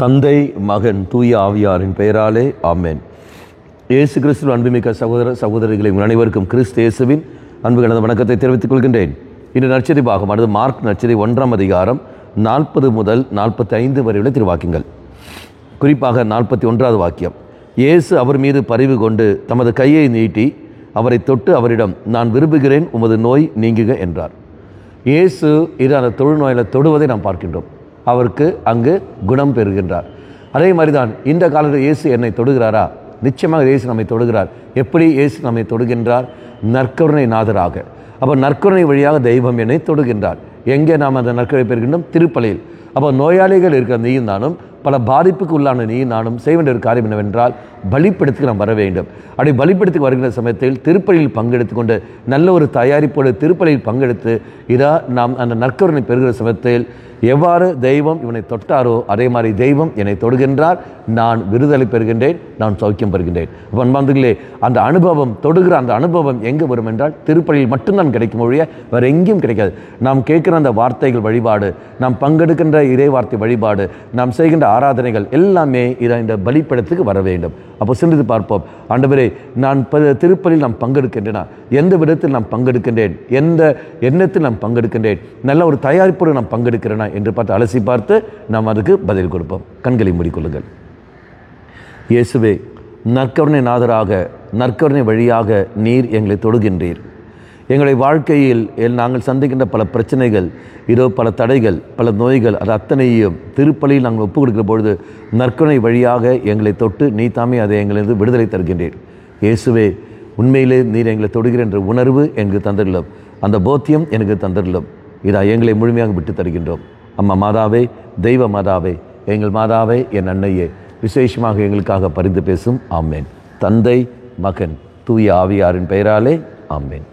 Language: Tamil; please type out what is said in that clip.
தந்தை, மகன், தூய ஆவியாரின் பெயராலே ஆமென். இயேசு கிறிஸ்துவின் அன்புமிக்க சகோதர சகோதரிகளை உங்கள் அனைவருக்கும் கிறிஸ்து இயேசுவின் அன்பு கலந்த வணக்கத்தை தெரிவித்துக் கொள்கின்றேன். இன்று நற்செய்தி பாகமானது மார்க் நற்செய்தி 1ஆம் அதிகாரம் 40 முதல் 45 வரை உள்ள திருவாக்கியங்கள். குறிப்பாக 41வது வாக்கியம். இயேசு அவர் மீது பரிவு கொண்டு தமது கையை நீட்டி அவரை தொட்டு அவரிடம், நான் விரும்புகிறேன், உமது நோய் நீங்குக என்றார். இயேசு இது அந்த தொழுநோயில் தொடுவதை நாம் பார்க்கின்றோம். அவருக்கு அங்கு குணம் பெறுகின்றார். அதே மாதிரி தான் இந்த காலத்தில் இயேசு என்னை தொடுகிறாரா? நிச்சயமாக இயேசு நம்மை தொடுகிறார். எப்படி இயேசு நம்மை தொடுகின்றார்? நற்கருணை நாதராக. அப்போ நற்கருணை வழியாக தெய்வம் என்னை தொடுகின்றார். எங்கே நாம் அந்த நற்கருணை பெறுகின்றோம்? திருப்பலியில். அப்போ நோயாளிகள் இருக்கிற நீயும் நானும், பல பாதிப்புக்கு உள்ளான நீயும் நானும் செய்ய வேண்டிய ஒரு காரியம் என்னவென்றால் பலிப்படத்துக்கு நாம் வர வேண்டும். அப்படி பலிப்படத்துக்கு வருகின்ற சமயத்தில் திருப்பலியில் பங்கெடுத்து கொண்டு நல்ல ஒரு தயாரிப்போடு திருப்பலியில் பங்கெடுத்து நாம் அந்த நற்கருணை பெறுகிற சமயத்தில் எவ்வாறு தெய்வம் இவனை தொட்டாரோ அதே மாதிரி தெய்வம் என்னை தொடுகின்றார், நான் விடுதலை பெறுகின்றேன், நான் சௌக்கியம் பெறுகின்றேன். அன்பார்ந்தவர்களே, அந்த அனுபவம், தொடுகிற அந்த அனுபவம் எங்கே வரும் என்றால் திருப்பலியில் மட்டும்தான் கிடைக்கும் ஒழிய வேறு எங்கேயும் கிடைக்காது. நாம் கேட்கிற அந்த வார்த்தைகள் வழிபாடு, நாம் பங்கெடுக்கின்ற இறை வார்த்தை வழிபாடு, நாம் செய்கின்ற ஆராதனைகள் எல்லாமே இந்த பலிப்படத்துக்கு வர வேண்டும். அப்போ சிந்தித்து பார்ப்போம். ஆண்டவரே, நான் திருப்பலியில் நாம் பங்கெடுக்கின்றேனா? எந்த விதத்தில் நாம் பங்கெடுக்கின்றேன்? எந்த எண்ணத்தில் நாம் பங்கெடுக்கின்றேன்? நல்ல ஒரு தயாரிப்போடு நாம் பங்கெடுக்கிறேனா என்று பார்த்து அலசி பார்த்து நாம் அதுக்கு பதில் கொடுப்போம். கண்களை மூடிக்கொள்ளுங்கள். இயேசுவே, நற்கருணை நாதராக, நற்கருணை வழியாக நீர் எங்களை தொடுகின்றீர். எங்களுடைய வாழ்க்கையில் நாங்கள் சந்திக்கின்ற பல பிரச்சனைகள், பல தடைகள், பல நோய்கள், அது அத்தனையும் திருப்பலியில் நாங்கள் ஒப்புக் கொடுக்கிற பொழுது நற்கருணை வழியாக எங்களை தொட்டு நீ தாமே அதை எங்களிலிருந்து விடுதலை தருகின்றீர். இயேசுவே, உண்மையிலே நீர் எங்களை தொடுகிற என்ற உணர்வு எனக்கு தந்திரலும், அந்த போத்தியம் எனக்கு தந்திரலும். எங்களை முழுமையாக விட்டு தருகின்றோம். அம்மா மாதாவே, தெய்வ மாதாவே, எங்கள் மாதாவே, என் அன்னையே, விசேஷமாக எங்களுக்காக பரிந்து பேசும். ஆமேன். தந்தை, மகன், தூய ஆவியாரின் பெயராலே ஆமேன்.